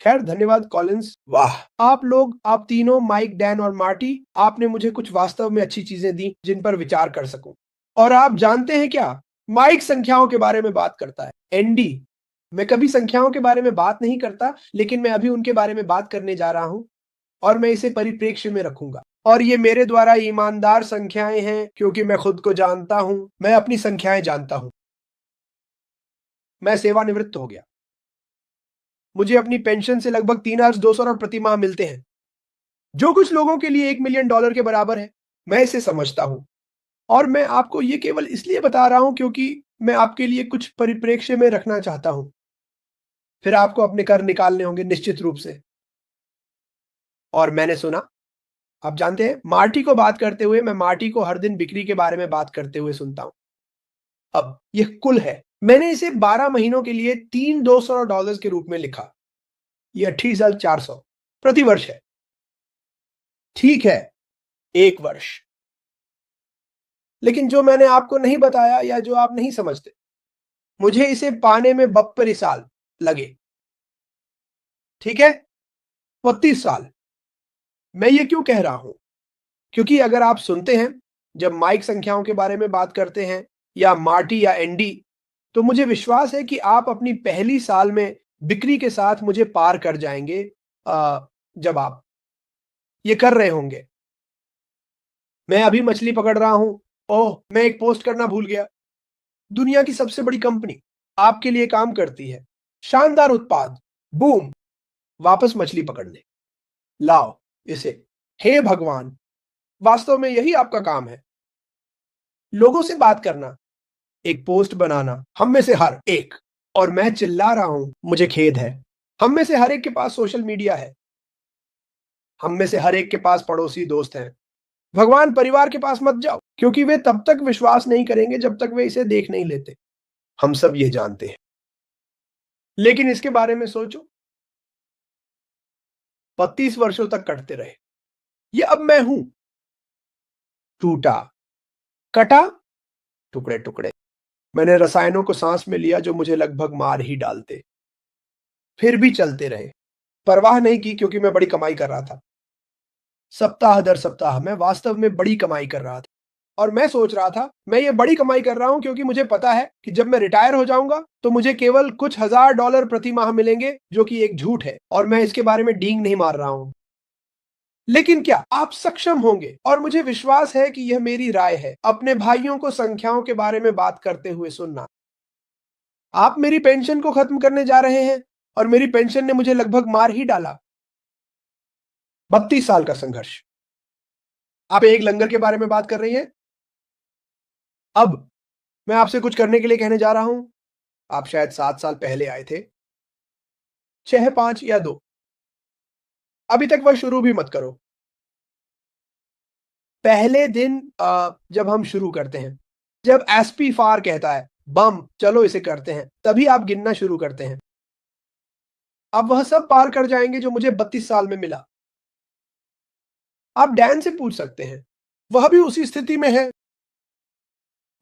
खैर धन्यवाद कॉलिंस। वाह, आप लोग, आप तीनों, माइक, डैन और मार्टी, आपने मुझे कुछ वास्तव में अच्छी चीजें दी जिन पर विचार कर सकूं। और आप जानते हैं क्या, माइक संख्याओं के बारे में बात करता है, एंडी मैं कभी संख्याओं के बारे में बात नहीं करता, लेकिन मैं अभी उनके बारे में बात करने जा रहा हूं और मैं इसे परिप्रेक्ष्य में रखूंगा। और ये मेरे द्वारा ईमानदार संख्याएं हैं क्योंकि मैं खुद को जानता हूं, मैं अपनी संख्याएं जानता हूं। मैं सेवानिवृत्त हो गया। मुझे अपनी पेंशन से लगभग $3,200 प्रति माह मिलते हैं, जो कुछ लोगों के लिए $1 मिलियन के बराबर है। मैं इसे समझता हूं और मैं आपको ये केवल इसलिए बता रहा हूं क्योंकि मैं आपके लिए कुछ परिप्रेक्ष्य में रखना चाहता हूं। फिर आपको अपने कर निकालने होंगे निश्चित रूप से। और मैंने सुना, आप जानते हैं, मार्टी को बात करते हुए, मैं मार्टी को हर दिन बिक्री के बारे में बात करते हुए सुनता हूं। अब यह कुल है, मैंने इसे 12 महीनों के लिए $3,200 के रूप में लिखा। यह 28,400 प्रति वर्ष है। ठीक है, एक वर्ष। लेकिन जो मैंने आपको नहीं बताया या जो आप नहीं समझते, मुझे इसे पाने में 32 साल लगे। ठीक है, 32 साल। मैं ये क्यों कह रहा हूं? क्योंकि अगर आप सुनते हैं, जब माइक संख्याओं के बारे में बात करते हैं या मार्टी या एंडी, तो मुझे विश्वास है कि आप अपनी पहली साल में बिक्री के साथ मुझे पार कर जाएंगे, जब आप ये कर रहे होंगे। मैं अभी मछली पकड़ रहा हूं। ओह, मैं एक पोस्ट करना भूल गया। दुनिया की सबसे बड़ी कंपनी आपके लिए काम करती है। शानदार उत्पाद, बूम, वापस मछली पकड़ने, लाओ इसे। हे भगवान, वास्तव में यही आपका काम है, लोगों से बात करना, एक पोस्ट बनाना, हम में से हर एक। और मैं चिल्ला रहा हूं, मुझे खेद है, हम में से हर एक के पास सोशल मीडिया है, हम में से हर एक के पास पड़ोसी दोस्त हैं। भगवान, परिवार के पास मत जाओ, क्योंकि वे तब तक विश्वास नहीं करेंगे जब तक वे इसे देख नहीं लेते। हम सब ये जानते हैं, लेकिन इसके बारे में सोचो, 32 वर्षों तक कटते रहे। ये अब मैं हूं, टूटा, कटा, टुकड़े टुकड़े। मैंने रसायनों को सांस में लिया जो मुझे लगभग मार ही डालते, फिर भी चलते रहे। परवाह नहीं की क्योंकि मैं बड़ी कमाई कर रहा था। सप्ताह दर सप्ताह मैं वास्तव में बड़ी कमाई कर रहा था। और मैं सोच रहा था, मैं ये बड़ी कमाई कर रहा हूं क्योंकि मुझे पता है कि जब मैं रिटायर हो जाऊंगा तो मुझे केवल कुछ $1,000 प्रति माह मिलेंगे, जो कि एक झूठ है और मैं इसके बारे में डींग नहीं मार रहा हूं। लेकिन क्या आप सक्षम होंगे, और मुझे विश्वास है कि यह मेरी राय है, अपने भाइयों को संख्याओं के बारे में बात करते हुए सुनना? आप मेरी पेंशन को खत्म करने जा रहे हैं और मेरी पेंशन ने मुझे लगभग मार ही डाला। 32 साल का संघर्ष। आप एक लंगर के बारे में बात कर रही हैं। अब मैं आपसे कुछ करने के लिए कहने जा रहा हूं। आप शायद 7 साल पहले आए थे, 6, 5 या 2। अभी तक वह शुरू भी मत करो। पहले दिन जब हम शुरू करते हैं, जब एसपी फार कहता है, बम चलो इसे करते हैं, तभी आप गिनना शुरू करते हैं। आप वह सब पार कर जाएंगे जो मुझे 32 साल में मिला। आप डैन से पूछ सकते हैं, वह भी उसी स्थिति में है।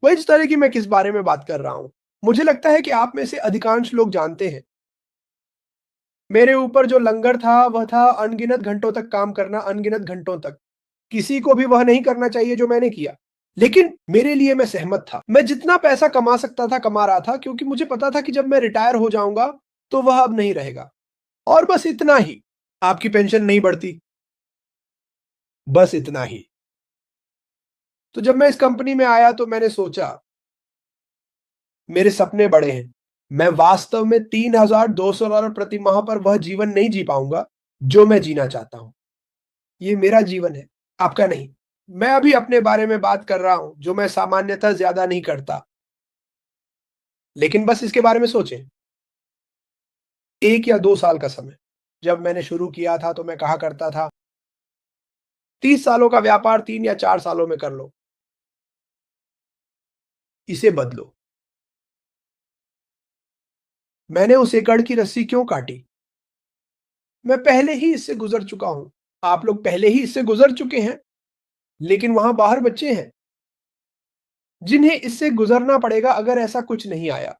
वह इस तरह की मैं किस बारे में बात कर रहा हूं। मुझे लगता है कि आप में से अधिकांश लोग जानते हैं, मेरे ऊपर जो लंगर था वह था अनगिनत घंटों तक काम करना, अनगिनत घंटों तक। किसी को भी वह नहीं करना चाहिए जो मैंने किया, लेकिन मेरे लिए मैं सहमत था। मैं जितना पैसा कमा सकता था कमा रहा था, क्योंकि मुझे पता था कि जब मैं रिटायर हो जाऊंगा तो वह अब नहीं रहेगा। और बस इतना ही। आपकी पेंशन नहीं बढ़ती, बस इतना ही। तो जब मैं इस कंपनी में आया तो मैंने सोचा, मेरे सपने बड़े हैं। मैं वास्तव में $3,200 प्रति माह पर वह जीवन नहीं जी पाऊंगा जो मैं जीना चाहता हूं। ये मेरा जीवन है, आपका नहीं। मैं अभी अपने बारे में बात कर रहा हूं, जो मैं सामान्यतः ज्यादा नहीं करता, लेकिन बस इसके बारे में सोचें। 1 या 2 साल का समय। जब मैंने शुरू किया था तो मैं कहा करता था, 30 सालों का व्यापार 3 या 4 सालों में कर लो। इसे बदलो। मैंने उस एकड़ की रस्सी क्यों काटी? मैं पहले ही इससे गुजर चुका हूं। आप लोग पहले ही इससे गुजर चुके हैं, लेकिन वहां बाहर बच्चे हैं जिन्हें इससे गुजरना पड़ेगा अगर ऐसा कुछ नहीं आया।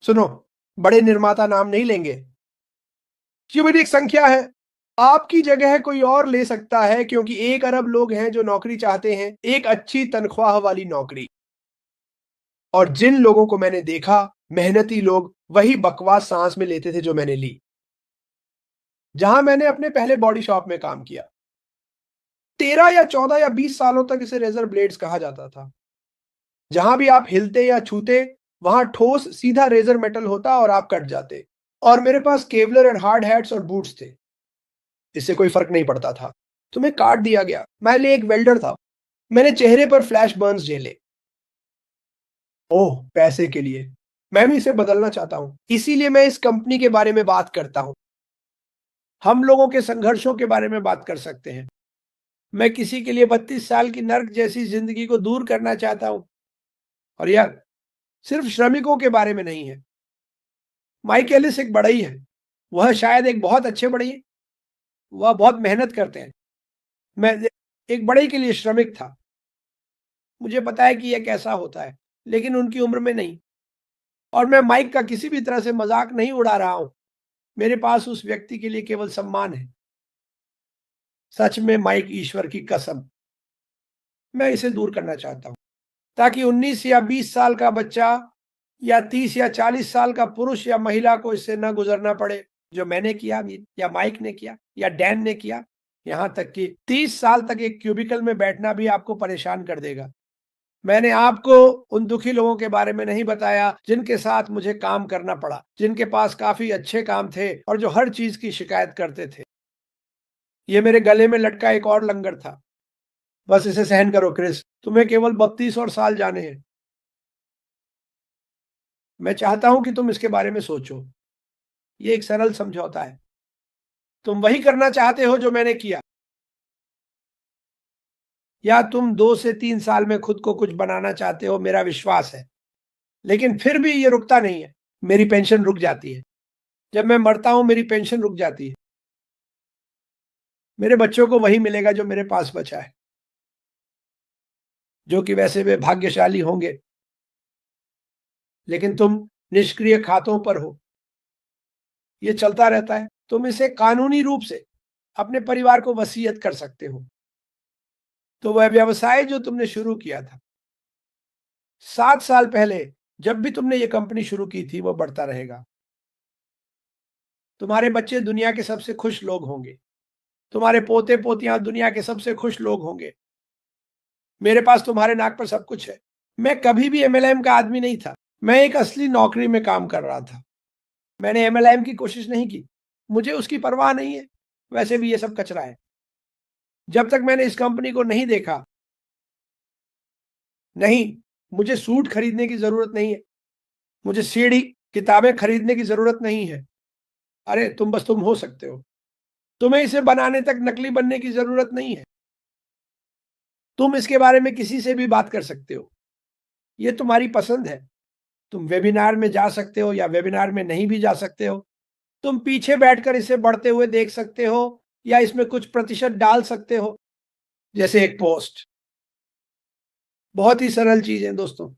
सुनो, बड़े निर्माता नाम नहीं लेंगे, क्यूबिक संख्या है। आपकी जगह कोई और ले सकता है क्योंकि 1 अरब लोग हैं जो नौकरी चाहते हैं, एक अच्छी तनख्वाह वाली नौकरी। और जिन लोगों को मैंने देखा, मेहनती लोग, वही बकवास सांस में लेते थे जो मैंने ली। जहां मैंने अपने पहले बॉडी शॉप में काम किया, 13 या 14 या 20 सालों तक इसे रेजर ब्लेड्स कहा जाता था। जहां भी आप हिलते या छूते, वहां ठोस सीधा रेजर मेटल होता और आप कट जाते। और मेरे पास केवलर एंड हार्ड हैट्स और बूट्स थे, इससे कोई फर्क नहीं पड़ता था। तुम्हें काट दिया गया। मैं लिए एक वेल्डर था, मैंने चेहरे पर फ्लैश बर्न्स झेले। ओह, पैसे के लिए। मैं भी इसे बदलना चाहता हूं, इसीलिए मैं इस कंपनी के बारे में बात करता हूं। हम लोगों के संघर्षों के बारे में बात कर सकते हैं। मैं किसी के लिए 32 साल की नर्क जैसी जिंदगी को दूर करना चाहता हूं। और यार, सिर्फ श्रमिकों के बारे में नहीं है। माइक एलिस एक बढ़ई है, वह शायद एक बहुत अच्छे बढ़ई है, वह बहुत मेहनत करते हैं। मैं एक बढ़ई के लिए श्रमिक था, मुझे पता है कि यह कैसा होता है, लेकिन उनकी उम्र में नहीं। और मैं माइक का किसी भी तरह से मजाक नहीं उड़ा रहा हूं। मेरे पास उस व्यक्ति के लिए केवल सम्मान है। सच में माइक, ईश्वर की कसम, मैं इसे दूर करना चाहता हूं, ताकि 19 या 20 साल का बच्चा या 30 या 40 साल का पुरुष या महिला को इससे न गुजरना पड़े, जो मैंने किया या माइक ने किया या डैन ने किया। यहां तक कि 30 साल तक एक क्यूबिकल में बैठना भी आपको परेशान कर देगा। मैंने आपको उन दुखी लोगों के बारे में नहीं बताया जिनके साथ मुझे काम करना पड़ा, जिनके पास काफी अच्छे काम थे और जो हर चीज की शिकायत करते थे। ये मेरे गले में लटका एक और लंगर था। बस इसे सहन करो क्रिस, तुम्हें केवल 32 और साल जाने हैं। मैं चाहता हूं कि तुम इसके बारे में सोचो। ये एक सरल समझौता है। तुम वही करना चाहते हो जो मैंने किया, या तुम 2 से 3 साल में खुद को कुछ बनाना चाहते हो, मेरा विश्वास है। लेकिन फिर भी ये रुकता नहीं है। मेरी पेंशन रुक जाती है। जब मैं मरता हूं, मेरी पेंशन रुक जाती है। मेरे बच्चों को वही मिलेगा जो मेरे पास बचा है, जो कि वैसे वे भाग्यशाली होंगे। लेकिन तुम निष्क्रिय खातों पर हो। ये चलता रहता है। तुम इसे कानूनी रूप से अपने परिवार को वसीयत कर सकते हो। तो वह व्यवसाय जो तुमने शुरू किया था 7 साल पहले, जब भी तुमने ये कंपनी शुरू की थी, वो बढ़ता रहेगा। तुम्हारे बच्चे दुनिया के सबसे खुश लोग होंगे। तुम्हारे पोते पोतियां दुनिया के सबसे खुश लोग होंगे। मेरे पास तुम्हारे नाक पर सब कुछ है। मैं कभी भी एमएलएम का आदमी नहीं था। मैं एक असली नौकरी में काम कर रहा था। मैंने एमएलएम की कोशिश नहीं की। मुझे उसकी परवाह नहीं है। वैसे भी ये सब कचरा है। जब तक मैंने इस कंपनी को नहीं देखा, नहीं, मुझे सूट खरीदने की जरूरत नहीं है। मुझे सीडी, किताबें खरीदने की जरूरत नहीं है। अरे, तुम बस तुम हो सकते हो। तुम्हें इसे बनाने तक नकली बनने की जरूरत नहीं है। तुम इसके बारे में किसी से भी बात कर सकते हो। ये तुम्हारी पसंद है। तुम वेबिनार में जा सकते हो या वेबिनार में नहीं भी जा सकते हो। तुम पीछे बैठकर इसे बढ़ते हुए देख सकते हो या इसमें कुछ प्रतिशत डाल सकते हो, जैसे एक पोस्ट। बहुत ही सरल चीज है दोस्तों।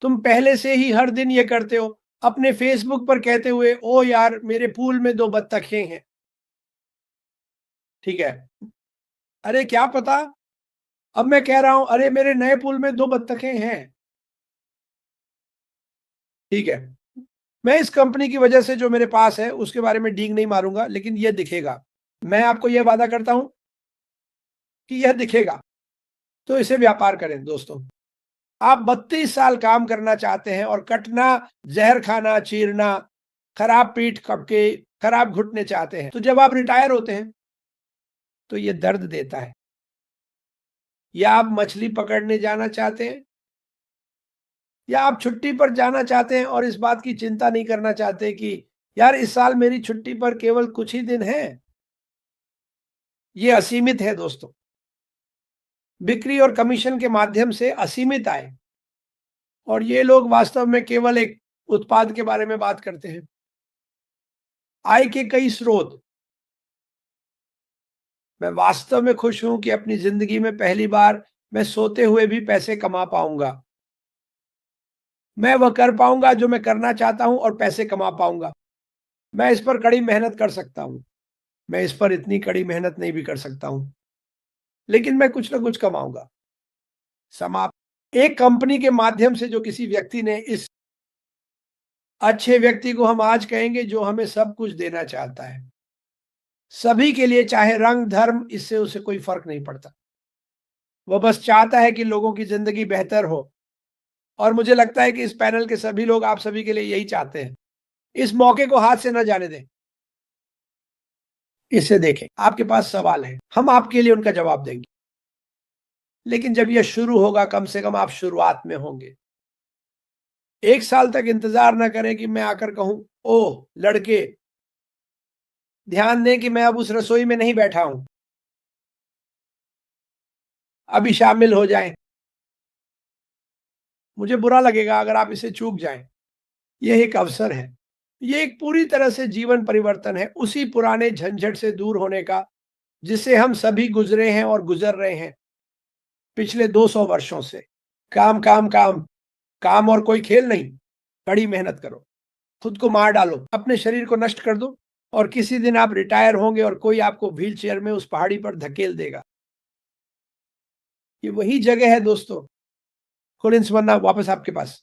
तुम पहले से ही हर दिन ये करते हो, अपने फेसबुक पर कहते हुए, ओ यार, मेरे पूल में 2 बत्तखें हैं। ठीक है। अरे क्या पता, अब मैं कह रहा हूं, अरे मेरे नए पूल में 2 बत्तखें हैं। ठीक है। मैं इस कंपनी की वजह से जो मेरे पास है उसके बारे में डींग नहीं मारूंगा, लेकिन यह दिखेगा। मैं आपको यह वादा करता हूं कि यह दिखेगा। तो इसे व्यापार करें दोस्तों। आप 32 साल काम करना चाहते हैं और कटना, जहर खाना, चीरना, खराब पीठ कपके, खराब घुटने चाहते हैं, तो जब आप रिटायर होते हैं तो ये दर्द देता है। या आप मछली पकड़ने जाना चाहते हैं, या आप छुट्टी पर जाना चाहते हैं और इस बात की चिंता नहीं करना चाहते कि यार, इस साल मेरी छुट्टी पर केवल कुछ ही दिन है। ये असीमित है दोस्तों। बिक्री और कमीशन के माध्यम से असीमित आय। और ये लोग वास्तव में केवल एक उत्पाद के बारे में बात करते हैं। आय के कई स्रोत। मैं वास्तव में खुश हूं कि अपनी जिंदगी में पहली बार मैं सोते हुए भी पैसे कमा पाऊंगा। मैं वह कर पाऊंगा जो मैं करना चाहता हूं और पैसे कमा पाऊंगा। मैं इस पर कड़ी मेहनत कर सकता हूँ। मैं इस पर इतनी कड़ी मेहनत नहीं भी कर सकता हूँ, लेकिन मैं कुछ ना कुछ कमाऊँगा। समाप्त। एक कंपनी के माध्यम से जो किसी व्यक्ति ने इस अच्छे व्यक्ति को हम आज कहेंगे जो हमें सब कुछ देना चाहता है। सभी के लिए चाहे रंग, धर्म इससे उसे कोई फ़र्क नहीं पड़ता। वो बस चाहता है कि लोगों की ज़िंदगी बेहतर हो और मुझे लगता है कि इस पैनल के सभी लोग आप सभी के लिए यही चाहते हैं। इस मौके को हाथ से ना जाने दें। इसे देखें, आपके पास सवाल है, हम आपके लिए उनका जवाब देंगे। लेकिन जब ये शुरू होगा कम से कम आप शुरुआत में होंगे। 1 साल तक इंतज़ार ना करें कि मैं आकर कहूँ, ओह! लड़के, ध्यान दें कि मैं अब उस रसोई में नहीं बैठा हूँ। अभी शामिल हो जाएँ। मुझे बुरा लगेगा अगर आप इसे चूक जाएँ। ये एक अवसर है। ये एक पूरी तरह से जीवन परिवर्तन है, उसी पुराने झंझट से दूर होने का, जिससे हम सभी गुज़रे हैं और गुज़र रहे हैं, पिछले 200 वर्षों से। काम, काम, काम, काम और कोई खेल नहीं। कड़ी मेहनत करो, खुद को मार डालो, अपने शरीर को नष्ट कर दो और किसी दिन आप रिटायर होंगे और कोई आपको व्हीलचेयर में उस पहाड़ी पर धकेल देगा। ये वही जगह है दोस्तों, कोलिन्स वरना वापस आपके पास।